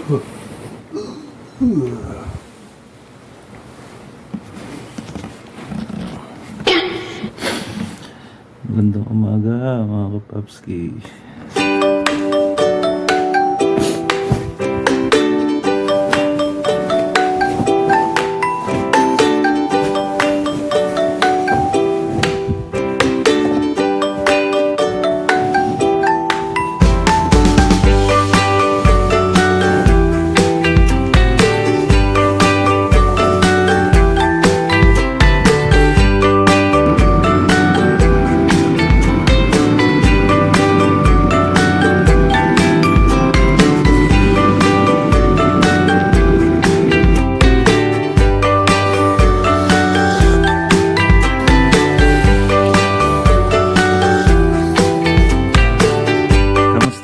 Magandang umaga mga kapapski.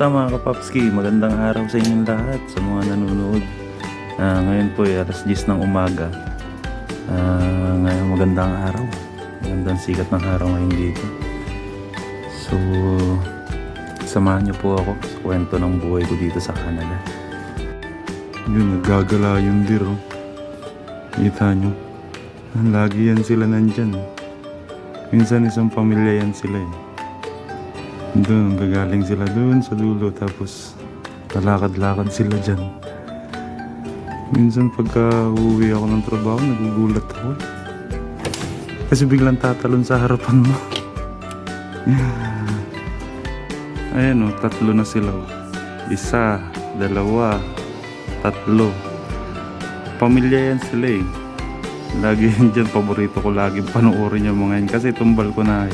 Mga kapapski, magandang araw sa inyong lahat, sa mga nanonood. Ngayon po ay alas 10 ng umaga. Ngayon magandang araw, magandang sikat ng araw ngayon dito. So samahan niyo po ako sa kwento ng buhay ko dito sa Canada. Yun, naggagala yung deer, oh. Kita nyo, lagi yan sila nandyan. Minsan isang pamilya yan sila eh. Doon, gagaling sila doon sa dulo, tapos lalakad-lakad sila dyan. Minsan pagka uwi ako ng trabaho, nagugulat ako. Kasi biglang tatalon sa harapan mo. Ayan o, 3 na sila. 1, 2, 3. Pamilya yan sila eh. Lagi yan dyan, paborito ko laging panoorin yung mga yan. Kasi tumbal ko na eh.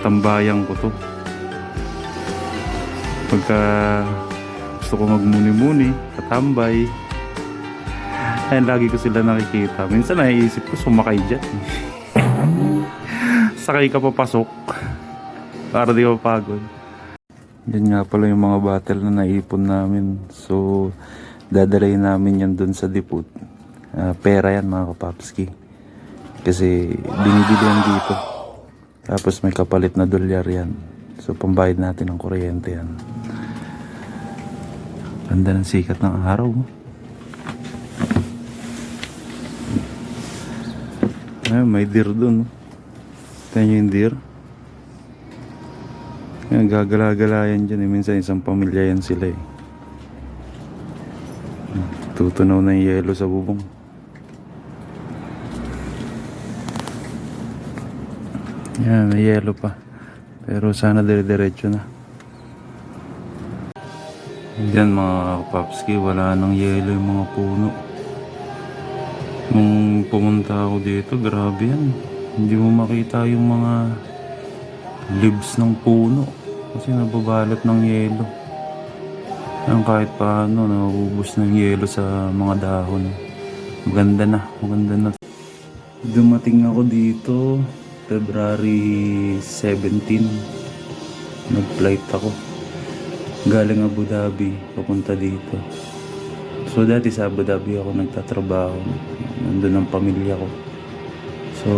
Tambayang ko to. Pagka gusto ko magmuni-muni, katambay, ay lagi ko sila nakikita. Minsan naiisip ko sumakay dyan. Sakay ka papasok para di ka pagod. Yan nga pala yung mga battle na naipon namin. So dadalhin namin yan dun sa depot. Pera yan mga kapapski. Kasi binibili yan dito. Tapos may kapalit na dolyar yan. So pambayad natin ng kuryente yan. Ganda ng sikat ng araw. Ay, may deer dun. Tignan nyo yung deer. Ayan, gagala-gala yan dyan. Minsan isang pamilya yan sila eh. Tutunaw na yung yelo sa bubong. Yan, may yelo pa. Pero sana dire-diretso na. Yan mga kapapski, wala nang yelo yung mga puno. Nung pumunta ako dito, grabe yan. Hindi mo makita yung mga leaves ng puno. Kasi nababalot ng yelo. Yan, kahit paano, nauubos ng yelo sa mga dahon. Maganda na. Dumating ako dito February 17. Nag-flight ako galing Abu Dhabi papunta dito. So dati sa Abu Dhabi ako nagtatrabaho, nandun ang pamilya ko. So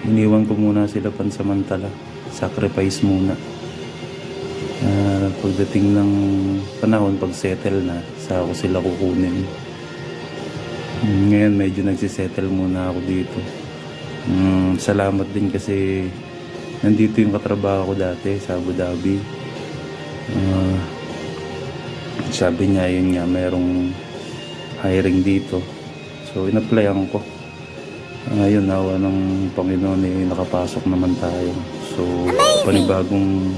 iniwan ko muna sila pansamantala, sacrifice muna. Pagdating ng panahon, pag settle na, saka ko sila kukunin. Ngayon medyo nagsisettle muna ako dito. Salamat din kasi nandito yung katrabaho ko dati sa Abu Dhabi. Sabi niya yun nga, mayroong hiring dito. So in-applyan ko. Ngayon nawa ng Panginoon eh, nakapasok naman tayo. So panibagong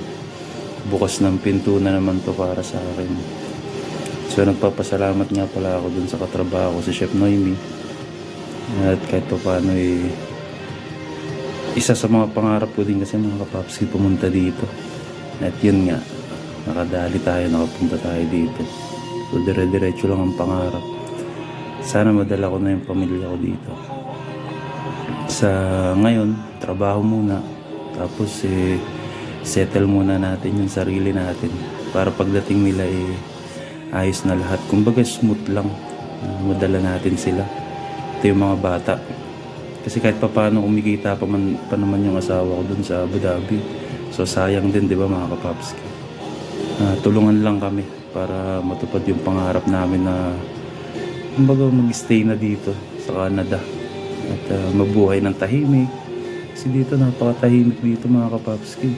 bukas ng pinto na naman to para sa akin. So nagpapasalamat nga pala ako dun sa katrabaho ko, si Chef Noemi. At kahit pa paano eh, isa sa mga pangarap ko din kasi mga kapapski pumunta dito. At yun nga, nakadali tayo, nakapunta tayo dito. So dire-diretso lang ang pangarap. Sana madala ko na yung pamilya ko dito. Sa ngayon, trabaho muna. Tapos settle muna natin yung sarili natin. Para pagdating nila ayos na lahat. Kumbaga smooth lang. Madala natin sila. Ito yung mga bata. Kasi kahit pa paano kumikita pa naman yung asawa ko dun sa Abu Dhabi. So sayang din, di ba mga kapapski? Tulungan lang kami para matupad yung pangarap namin na kumbaga mag-stay na dito sa Canada at mabuhay ng tahimik. Kasi dito napakatahimik dito mga kapapski.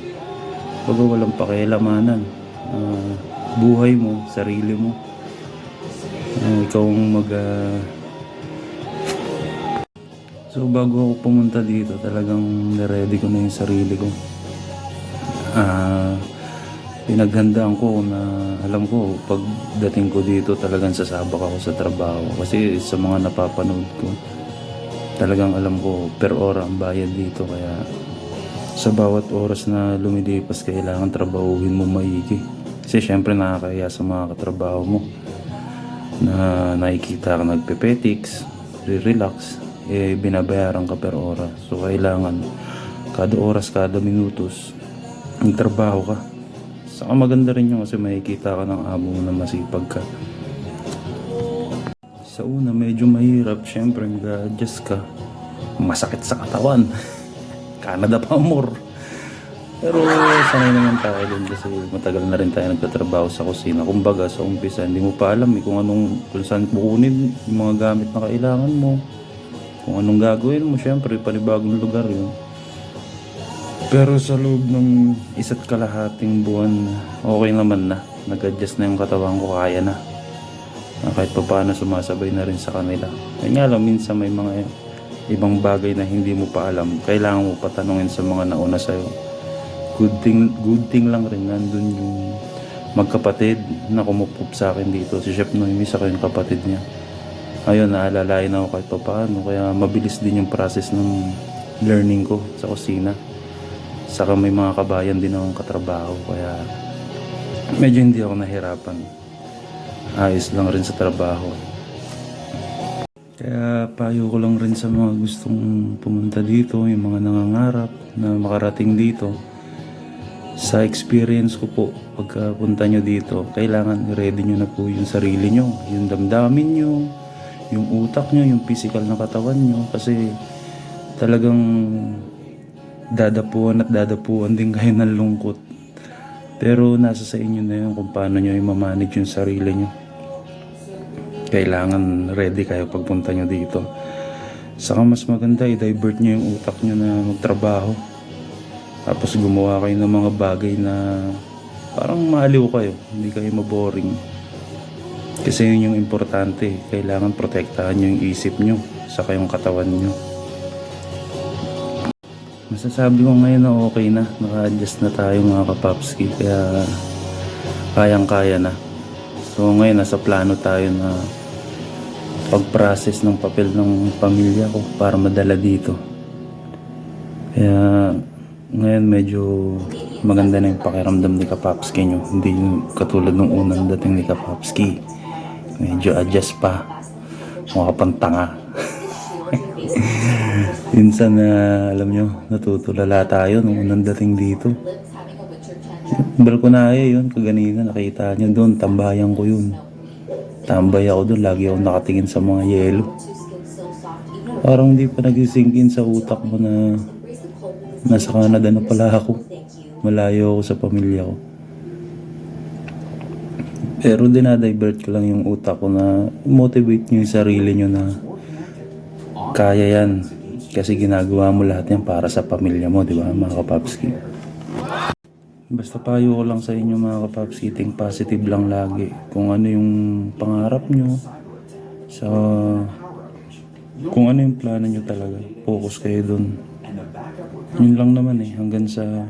Kumbaga walang pakialamanan. Buhay mo, sarili mo. Ikaw ang So bago ako pumunta dito, talagang niready ko na yung sarili ko. Pinaghandaan ko na alam ko pagdating ko dito talagang sasabak ako sa trabaho. Kasi sa mga napapanood ko, talagang alam ko per ora ang bayad dito. Kaya sa bawat oras na lumilipas, kailangan trabahuhin mo maigi. Kasi syempre nakakaya sa mga katrabaho mo na nakikita ka nagpe-petics, relax, binabayaran ka per ora. So kailangan kada oras, kada minutos ang trabaho ka. Saka maganda rin yung kasi makikita ka ng amo mo na masipag ka. Sa una medyo mahirap, syempre mag-adjust ka, masakit sa katawan. Canada pa more. Pero sanay naman tayo din kasi matagal na rin tayo nagtatrabaho sa kusina. Kumbaga sa umpisa hindi mo pa alam kung saan kukunin yung mga gamit na kailangan mo, kung anong gagawin mo. Syempre panibagong lugar yun. Pero sa loob ng 1.5 buwan, okay naman na. Nag-adjust na yung katawan ko, kaya na. Kahit pa paano sumasabay na rin sa kanila. Kaya nga lang, minsan may mga ibang bagay na hindi mo pa alam. Kailangan mo patanungin sa mga nauna sa'yo. Good thing lang rin, nandun yung magkapatid na kumupup sa akin dito. Si Chef Noemi, saka yung kapatid niya. Ayun, naalalain ako kahit pa paano. Kaya mabilis din yung process ng learning ko sa kusina. Saka may mga kabayan din akong katrabaho, kaya medyo hindi ako nahirapan. Ayos lang rin sa trabaho. Kaya payo ko lang rin sa mga gustong pumunta dito, yung mga nangangarap na makarating dito. Sa experience ko po, pagkapunta nyo dito, kailangan i-ready nyo na po yung sarili nyo, yung damdamin nyo, yung utak nyo, yung physical na katawan nyo. Kasi talagang dadapuan din kayo ng lungkot. Pero nasa sa inyo na yun kung paano nyo i-manage yung sarili nyo. Kailangan ready kayo pagpunta nyo dito. Saka mas maganda i-divert nyo yung utak nyo na magtrabaho. Tapos gumawa kayo ng mga bagay na parang maaliw kayo, hindi kayo maboring. Kasi yun yung importante. Kailangan protektahan nyo yung isip nyo, saka yung katawan nyo. Masasabi ko ngayon na okay na, naka-adjust na tayo mga kapapski, kaya kayang-kaya na. So ngayon nasa plano tayo na pag-process ng papel ng pamilya ko para madala dito. Kaya ngayon medyo maganda na yung pakiramdam ni Kapapski nyo. Hindi yung katulad ng unang dating ni Kapapski. Medyo adjust pa, mukha pang tanga. Minsan na alam nyo, natutulala tayo nung unang dating dito. Balkonaya yun, kaganina nakita nyo doon, tambayan ko yun. Tambay ako doon, lagi ako nakatingin sa mga yelo. Parang hindi pa nag-sink in sa utak mo na nasa Canada na pala ako. Malayo ako sa pamilya ko. Pero dinadivert ko lang yung utak ko na motivate nyo yung sarili nyo na kaya yan. Kasi ginagawa mo lahat yan para sa pamilya mo, di ba mga kapapski? Basta payo ko lang sa inyo mga kapapski, think positive lang lagi. Kung ano yung pangarap nyo, kung ano yung plano nyo talaga, focus kayo dun. Yun lang naman hanggang sa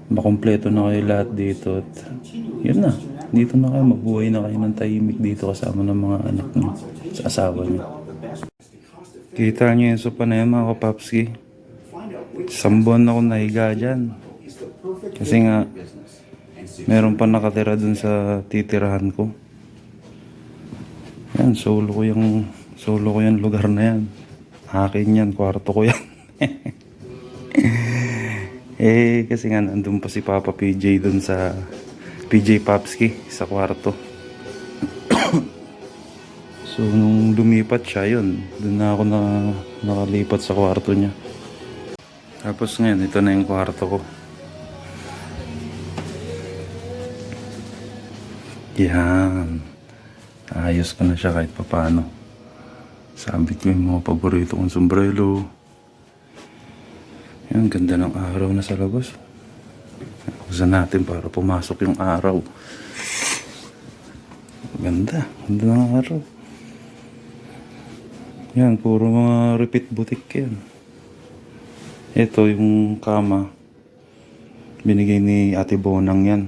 makompleto na kayo lahat dito. At yun na, dito na kayo, magbuhay na kayo ng tahimik dito kasama ng mga anak nyo, sa asawa nyo. Kita nyo yung sopa na yan mga kapapski. 1 buwan ako nahiga dyan. Kasi nga, meron pa nakatira dun sa titirahan ko. Yan, solo ko yung lugar na yan. Akin yan, kwarto ko yan. Kasi nga, nandun pa si Papa PJ dun sa PJ Papski sa kwarto. So nung lumipat siya, yun, doon na ako nakalipat sa kwarto niya. Tapos ngayon, ito na yung kwarto ko. Yan. Ayos ko na siya kahit papaano. Sabit ko yung mga paborito kong sombrero. Yan, ganda ng araw na sa labas. Usan natin para pumasok yung araw. Ganda. Ganda ng araw. Yan, puro mga repeat boutique yan. Ito yung kama. Binigay ni Ate Bonang yan.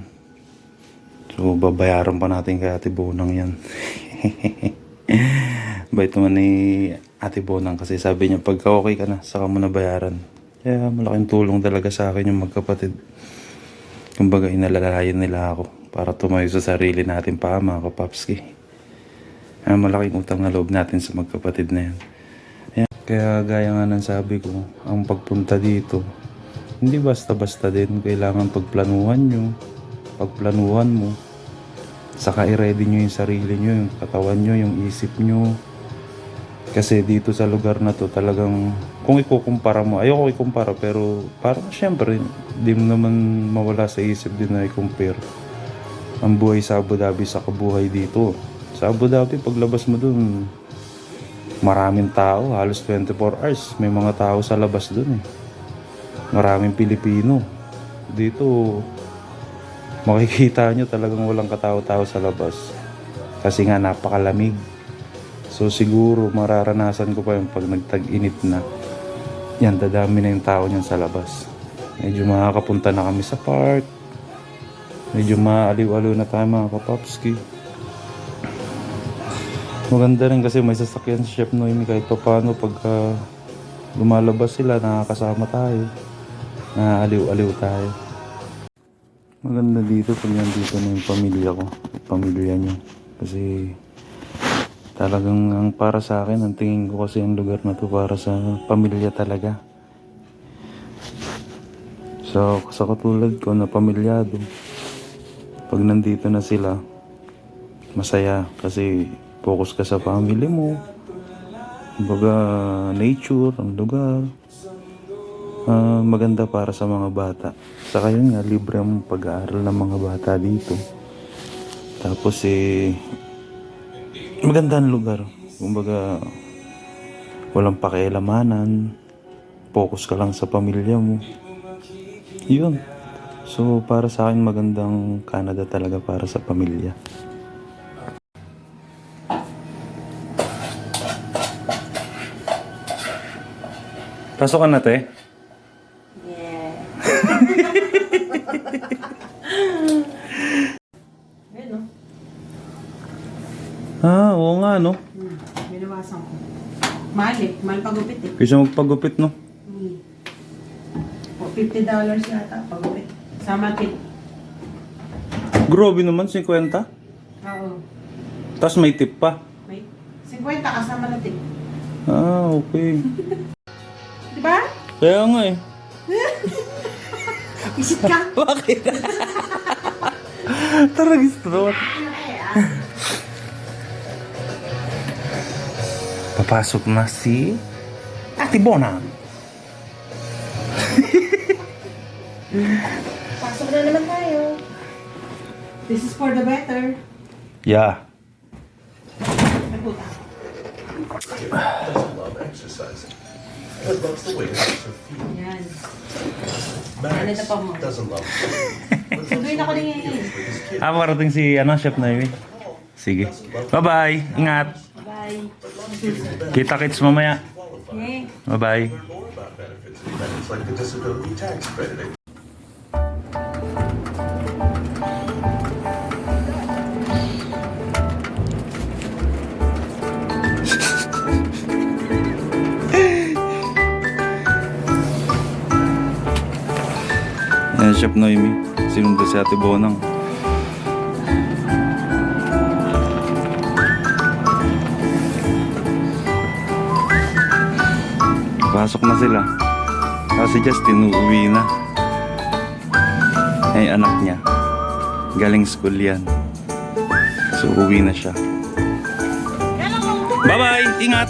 So, babayaran pa natin kay Ate Bonang yan. Bait naman ni Ate Bonang kasi sabi niya, pagka okay ka na, saka mo na bayaran. Kaya malaking tulong talaga sa akin yung magkapatid. Kumbaga, inalalayan nila ako para tumayo sa sarili natin pa, mga kapapski. Malaking utang na loob natin sa magkapatid na yan. Ayan. Kaya gaya nga ng sabi ko, ang pagpunta dito, hindi basta-basta din. Kailangan pagplanuhan nyo. Pagplanuhan mo. Saka i-ready nyo yung sarili nyo, yung katawan nyo, yung isip nyo. Kasi dito sa lugar na to talagang, kung ikukumpara mo, ayoko ikumpara pero parang syempre, di mo naman mawala sa isip din na i-compare ang buhay sa Abu Dhabi sa kabuhay dito. Sa Abu Dhabi, paglabas mo dun, maraming tao, halos 24 hours. May mga tao sa labas dun eh. Maraming Pilipino. Dito, makikita nyo talagang walang katao-tao sa labas. Kasi nga napakalamig. So siguro mararanasan ko pa yung pag nagtag-init na. Yan, dadami na yung tao niyan sa labas. Medyo makakapunta na kami sa park. Medyo maaliw-aliw na tayo mga kapapski. Maganda rin kasi may sasakyan si Chef Noemi kahit pa paano pagka lumalabas sila, nakakasama tayo. Naaliw-aliw tayo. Maganda dito pag nandito na yung pamilya ko. Pamilya niyo. Kasi talagang ang para sa akin, ang tingin ko kasi ang lugar na to para sa pamilya talaga. So, sa katulad ko na pamilyado, pag nandito na sila, masaya kasi focus ka sa family mo. Kumbaga, nature, ang lugar. Maganda para sa mga bata. Saka yun nga, libre ang pag-aaral ng mga bata dito. Tapos maganda ang lugar. Kumbaga, walang pakialamanan. Focus ka lang sa pamilya mo. Yun. So, para sa akin, magandang Canada talaga para sa pamilya. Pasok ka na, te. Yeah. Ayun, no? Oo nga, no? Binawasan ko. Mahal eh. Mahal pagupit eh. Kaysa magpagupit, no? O, $50 yata pagupit. Sama tip. Grabe naman, 50. Oo. Tapos may tip pa. May 50 kasama na tip. Okay. Diba? Kaya nga eh. Isit ka. Bakit? Taragis to. Papasok na si Ate Bonang. Pasok na naman tayo. This is for the better. Yeah. Nagputa. Doesn't love exercising, but loves the way it makes her feel. Yan. Max Ano pa mo? doesn't love food, but Sunduin ako din ngayon. with his kids. Parating si Chef Noemi. Sige. Bye-bye. Ingat. Bye. Kita-kits mamaya. Okay. Bye-bye. Learn more about benefits and credits like the disability tax credit. Yan, Chef Noemi. Sinundo si Ate Bonang. Pasok na sila. Kasi Justin uuwi na. Ay, anak niya. Galing school yan. So, uuwi na siya. Bye-bye! Ingat!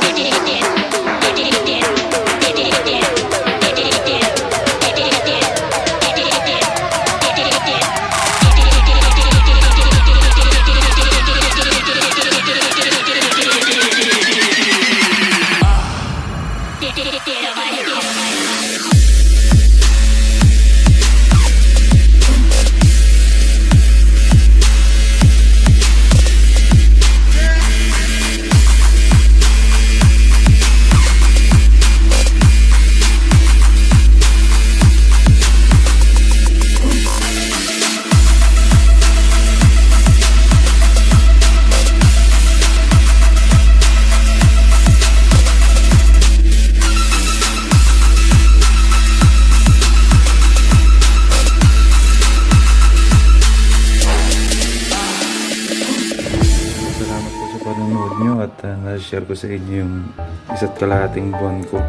panonood nyo at na-share ko sa inyo yung isa't kalahating buwan ko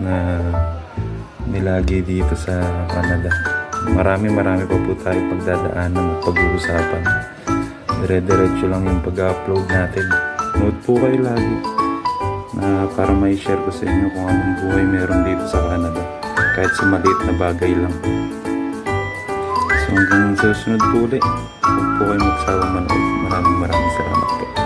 na nilagi dito sa Canada. Marami pa po tayo pagdadaanan at pag-uusapan. Dire-diretso lang yung pag-upload natin. Note po kayo lagi na para may share ko sa inyo kung anong buhay meron dito sa Canada. Kahit sa maliit na bagay lang. So hanggang sa susunod po ulit. Huwag po kayo magsawa manood. Maraming salamat po.